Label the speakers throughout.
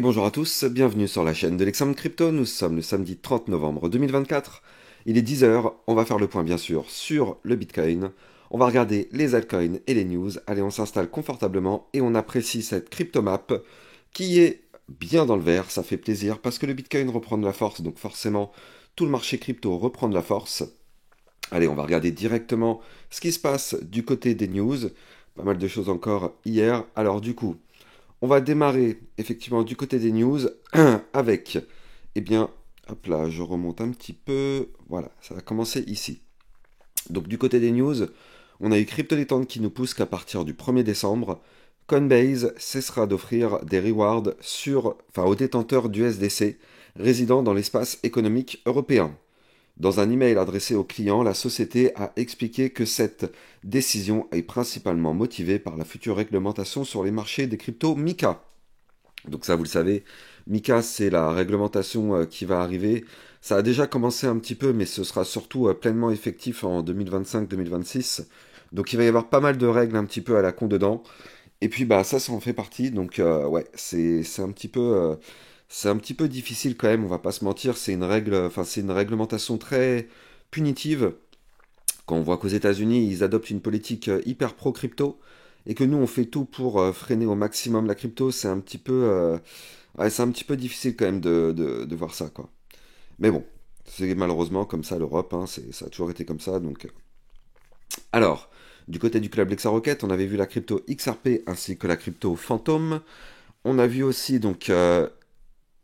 Speaker 1: Bonjour à tous, bienvenue sur la chaîne de l'Examen Crypto. Nous sommes le samedi 30 novembre 2024. Il est 10 heures. On va faire le point bien sûr sur le Bitcoin. On va regarder les altcoins et les news. Allez, on s'installe confortablement et on apprécie cette crypto map qui est bien dans le vert. Ça fait plaisir parce que le Bitcoin reprend de la force, donc forcément tout le marché crypto reprend de la force. Allez, on va regarder directement ce qui se passe du côté des news. Pas mal de choses encore hier. Alors du coup, on va démarrer effectivement du côté des news avec, eh bien, hop là, je remonte un petit peu. Voilà, ça va commencer ici. Donc du côté des news, on a eu CryptoDétente qui nous pousse qu'à partir du 1er décembre, Coinbase cessera d'offrir des rewards aux détenteurs du SDC résidant dans l'espace économique européen. Dans un email adressé aux clients, la société a expliqué que cette décision est principalement motivée par la future réglementation sur les marchés des cryptos MiCA. Donc ça, vous le savez, MiCA, c'est la réglementation qui va arriver. Ça a déjà commencé un petit peu, mais ce sera surtout pleinement effectif en 2025-2026. Donc il va y avoir pas mal de règles un petit peu à la con dedans. Et puis bah ça en fait partie. Donc ouais, c'est un petit peu c'est un petit peu difficile quand même, on va pas se mentir, c'est une réglementation très punitive. Quand on voit qu'aux États-Unis, ils adoptent une politique hyper pro-crypto et que nous, on fait tout pour freiner au maximum la crypto, c'est un petit peu difficile quand même de voir ça, quoi. Mais bon, c'est malheureusement comme ça l'Europe, hein, ça a toujours été comme ça, donc. Alors, du côté du club LexaRocket, on avait vu la crypto XRP ainsi que la crypto Phantom. On a vu aussi donc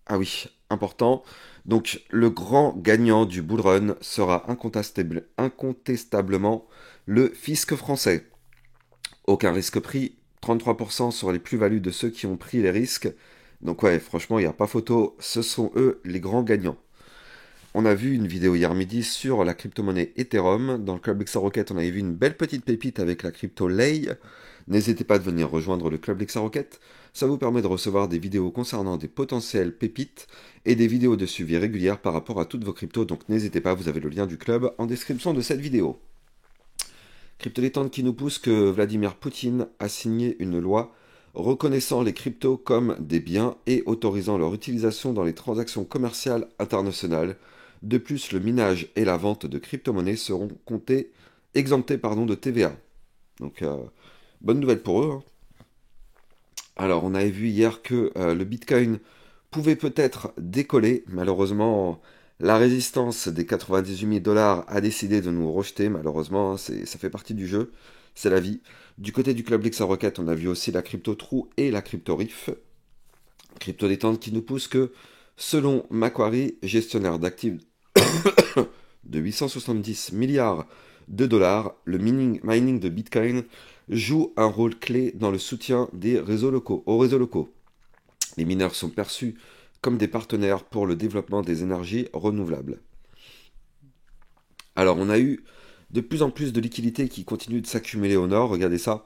Speaker 1: ah oui, important. Donc, le grand gagnant du bull run sera incontestablement le fisc français. Aucun risque pris, 33% sur les plus-values de ceux qui ont pris les risques. Donc ouais, franchement, il n'y a pas photo, ce sont eux les grands gagnants. On a vu une vidéo hier midi sur la crypto-monnaie Ethereum. Dans le club LexaRocket, on avait vu une belle petite pépite avec la crypto Lei. N'hésitez pas à venir rejoindre le club LexaRocket. Ça vous permet de recevoir des vidéos concernant des potentielles pépites et des vidéos de suivi régulières par rapport à toutes vos cryptos. Donc n'hésitez pas, vous avez le lien du club en description de cette vidéo. Crypto qui nous pousse que Vladimir Poutine a signé une loi reconnaissant les cryptos comme des biens et autorisant leur utilisation dans les transactions commerciales internationales. De plus, le minage et la vente de crypto-monnaies seront exemptés de TVA. Donc, bonne nouvelle pour eux, hein. Alors, on avait vu hier que le Bitcoin pouvait peut-être décoller. Malheureusement, la résistance des 98 000 dollars a décidé de nous rejeter. Malheureusement, hein, ça fait partie du jeu. C'est la vie. Du côté du club LexaRocket, on a vu aussi la crypto True et la crypto Riff. Crypto détente qui nous pousse que, selon Macquarie, gestionnaire d'actifs de 870 milliards de dollars, le mining de Bitcoin joue un rôle clé dans le soutien aux réseaux locaux. Les mineurs sont perçus comme des partenaires pour le développement des énergies renouvelables. Alors, on a eu de plus en plus de liquidités qui continuent de s'accumuler au nord. Regardez ça.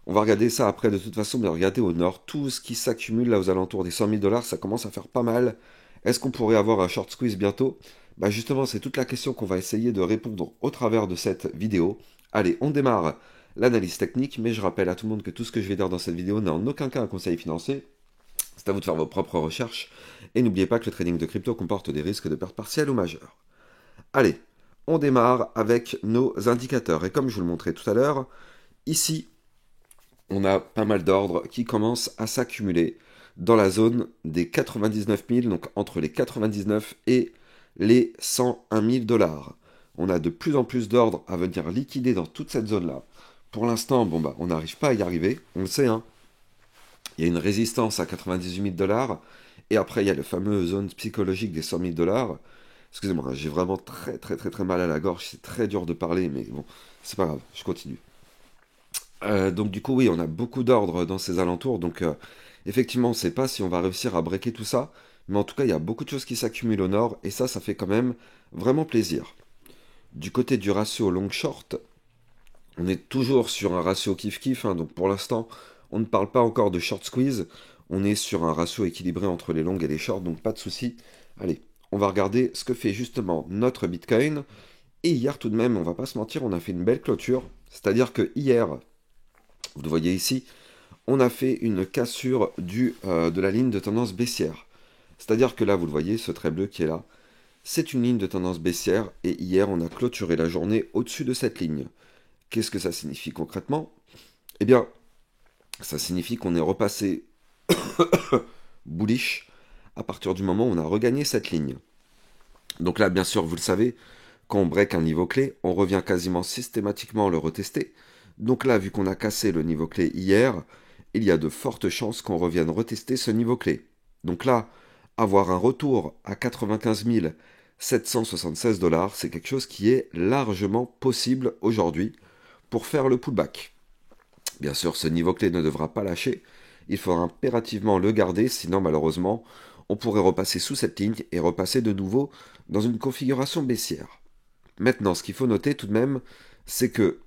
Speaker 1: On va regarder ça après de toute façon, mais regardez au nord, tout ce qui s'accumule là aux alentours des 100 000 dollars, ça commence à faire pas mal. Est-ce qu'on pourrait avoir un short squeeze bientôt? Bah justement, c'est toute la question qu'on va essayer de répondre au travers de cette vidéo. Allez, on démarre l'analyse technique, mais je rappelle à tout le monde que tout ce que je vais dire dans cette vidéo n'est en aucun cas un conseil financier. C'est à vous de faire vos propres recherches. Et n'oubliez pas que le trading de crypto comporte des risques de perte partielle ou majeure. Allez, on démarre avec nos indicateurs. Et comme je vous le montrais tout à l'heure, ici, on a pas mal d'ordres qui commencent à s'accumuler dans la zone des 99 000, donc entre les 99 et les 101 000 dollars. On a de plus en plus d'ordres à venir liquider dans toute cette zone-là. Pour l'instant, bon bah, on n'arrive pas à y arriver, on le sait, hein. Il y a une résistance à 98 000 dollars, et après il y a la fameuse zone psychologique des 100 000 dollars. Excusez-moi, j'ai vraiment très très très très mal à la gorge, c'est très dur de parler, mais bon, c'est pas grave, je continue. Donc du coup, oui, on a beaucoup d'ordres dans ces alentours, donc effectivement, on ne sait pas si on va réussir à breaker tout ça, mais en tout cas, il y a beaucoup de choses qui s'accumulent au nord, et ça fait quand même vraiment plaisir. Du côté du ratio long-short, on est toujours sur un ratio kiff-kiff, hein, donc pour l'instant, on ne parle pas encore de short squeeze, on est sur un ratio équilibré entre les longues et les shorts, donc pas de souci. Allez, on va regarder ce que fait justement notre Bitcoin, et hier tout de même, on va pas se mentir, on a fait une belle clôture, c'est-à-dire que hier, vous le voyez ici, on a fait une cassure de la ligne de tendance baissière. C'est-à-dire que là, vous le voyez, ce trait bleu qui est là, c'est une ligne de tendance baissière et hier, on a clôturé la journée au-dessus de cette ligne. Qu'est-ce que ça signifie concrètement? Eh bien, ça signifie qu'on est repassé bullish à partir du moment où on a regagné cette ligne. Donc là, bien sûr, vous le savez, quand on break un niveau clé, on revient quasiment systématiquement le retester. Donc là, vu qu'on a cassé le niveau clé hier, il y a de fortes chances qu'on revienne retester ce niveau clé. Donc là, avoir un retour à 95 776 $, c'est quelque chose qui est largement possible aujourd'hui pour faire le pullback. Bien sûr, ce niveau clé ne devra pas lâcher. Il faudra impérativement le garder, sinon malheureusement, on pourrait repasser sous cette ligne et repasser de nouveau dans une configuration baissière. Maintenant, ce qu'il faut noter tout de même, c'est que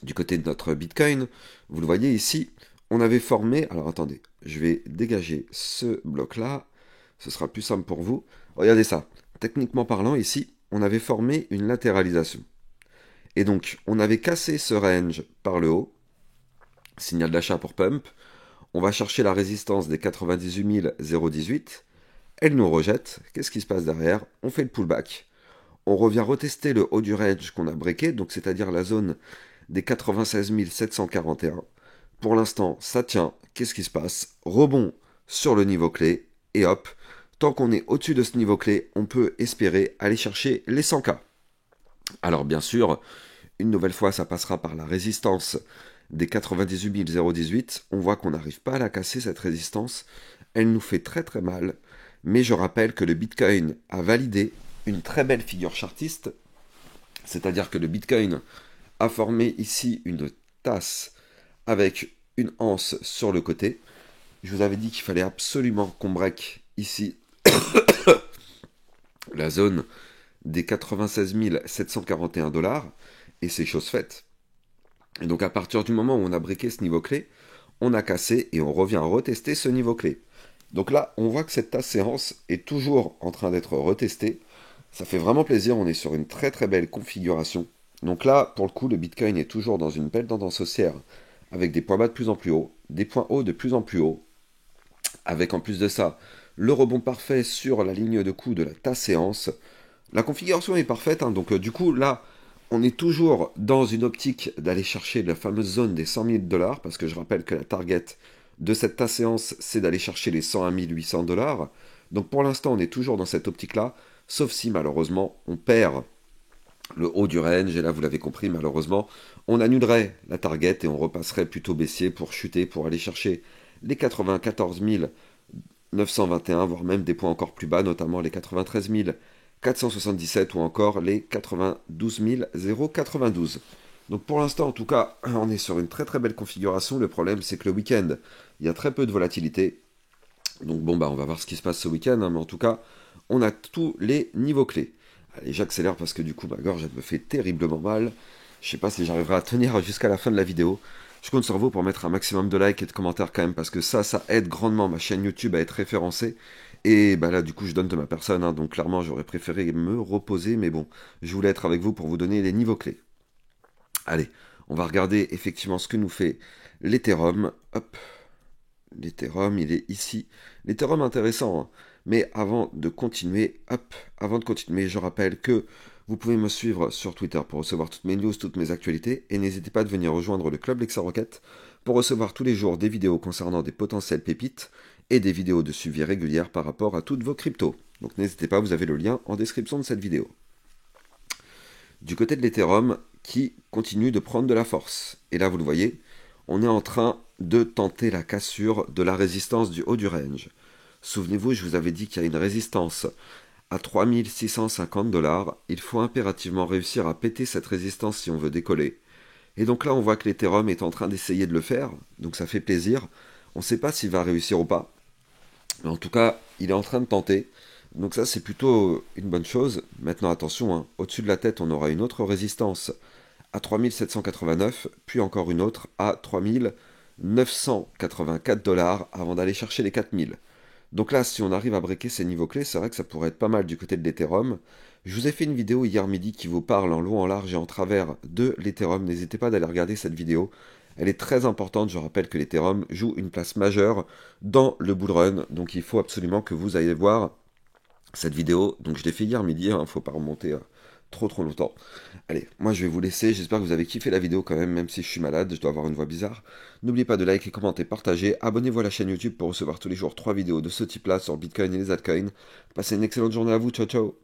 Speaker 1: du côté de notre Bitcoin, vous le voyez ici, on avait formé... Alors attendez, je vais dégager ce bloc-là, ce sera plus simple pour vous. Regardez ça, techniquement parlant, ici, on avait formé une latéralisation. Et donc, on avait cassé ce range par le haut, signal d'achat pour pump, on va chercher la résistance des 98 018, elle nous rejette, qu'est-ce qui se passe derrière? On fait le pullback, on revient retester le haut du range qu'on a breaké, donc c'est-à-dire la zone des 96 741. Pour l'instant, ça tient, qu'est-ce qui se passe? Rebond sur le niveau clé, et hop, tant qu'on est au-dessus de ce niveau clé, on peut espérer aller chercher les 100K. Alors bien sûr, une nouvelle fois, ça passera par la résistance des 98 018, on voit qu'on n'arrive pas à la casser cette résistance, elle nous fait très très mal, mais je rappelle que le Bitcoin a validé une très belle figure chartiste, c'est-à-dire que le Bitcoin a formé ici une tasse avec une anse sur le côté. Je vous avais dit qu'il fallait absolument qu'on break ici la zone des 96 741 $, et c'est chose faite. Et donc à partir du moment où on a breaké ce niveau clé, on a cassé et on revient retester ce niveau clé. Donc là, on voit que cette tasse séance est toujours en train d'être retestée. Ça fait vraiment plaisir, on est sur une très très belle configuration. Donc là, pour le coup, le Bitcoin est toujours dans une belle tendance haussière, avec des points bas de plus en plus hauts, des points hauts de plus en plus hauts, avec en plus de ça, le rebond parfait sur la ligne de coup de la tasse séance. La configuration est parfaite, hein, donc du coup, là, on est toujours dans une optique d'aller chercher la fameuse zone des 100 000 $, parce que je rappelle que la target de cette tasse séance, c'est d'aller chercher les 101 800 $. Donc pour l'instant, on est toujours dans cette optique-là, sauf si malheureusement, on perd le haut du range, et là, vous l'avez compris, malheureusement, on annulerait la target et on repasserait plutôt baissier pour chuter, pour aller chercher les 94 921, voire même des points encore plus bas, notamment les 93 477 ou encore les 92 092. Donc pour l'instant, en tout cas, on est sur une très très belle configuration. Le problème, c'est que le week-end, il y a très peu de volatilité. Donc bon, bah on va voir ce qui se passe ce week-end, hein, mais en tout cas, on a tous les niveaux clés. Allez, j'accélère parce que du coup, ma gorge, elle me fait terriblement mal. Je sais pas si j'arriverai à tenir jusqu'à la fin de la vidéo. Je compte sur vous pour mettre un maximum de likes et de commentaires quand même, parce que ça aide grandement ma chaîne YouTube à être référencée. Et bah là, du coup, je donne de ma personne, hein, donc clairement, j'aurais préféré me reposer, mais bon, je voulais être avec vous pour vous donner les niveaux clés. Allez, on va regarder effectivement ce que nous fait l'Ethereum. Hop, l'Ethereum, il est ici. L'Ethereum intéressant, hein. Mais avant de continuer, je rappelle que vous pouvez me suivre sur Twitter pour recevoir toutes mes news, toutes mes actualités, et n'hésitez pas à venir rejoindre le club Lexa Rocket pour recevoir tous les jours des vidéos concernant des potentielles pépites et des vidéos de suivi régulières par rapport à toutes vos cryptos. Donc n'hésitez pas, vous avez le lien en description de cette vidéo. Du côté de l'Ethereum, qui continue de prendre de la force. Et là, vous le voyez, on est en train de tenter la cassure de la résistance du haut du range. Souvenez-vous, je vous avais dit qu'il y a une résistance à 3650 $. Il faut impérativement réussir à péter cette résistance si on veut décoller. Et donc là, on voit que l'Ethereum est en train d'essayer de le faire, donc ça fait plaisir. On ne sait pas s'il va réussir ou pas, mais en tout cas, il est en train de tenter. Donc ça, c'est plutôt une bonne chose. Maintenant, attention, hein, au-dessus de la tête, on aura une autre résistance à 3789, puis encore une autre à 3984 $ avant d'aller chercher les 4000. Donc là, si on arrive à breaker ces niveaux clés, c'est vrai que ça pourrait être pas mal du côté de l'Ethereum. Je vous ai fait une vidéo hier midi qui vous parle en long, en large et en travers de l'Ethereum. N'hésitez pas d'aller regarder cette vidéo. Elle est très importante, je rappelle que l'Ethereum joue une place majeure dans le bull run, donc il faut absolument que vous ayez voir cette vidéo. Donc je l'ai fait hier midi, hein, faut pas remonter trop longtemps. Allez, moi je vais vous laisser, j'espère que vous avez kiffé la vidéo quand même si je suis malade, je dois avoir une voix bizarre. N'oubliez pas de liker, commenter, partager, abonnez-vous à la chaîne YouTube pour recevoir tous les jours 3 vidéos de ce type-là sur Bitcoin et les altcoins. Passez une excellente journée à vous, ciao ciao.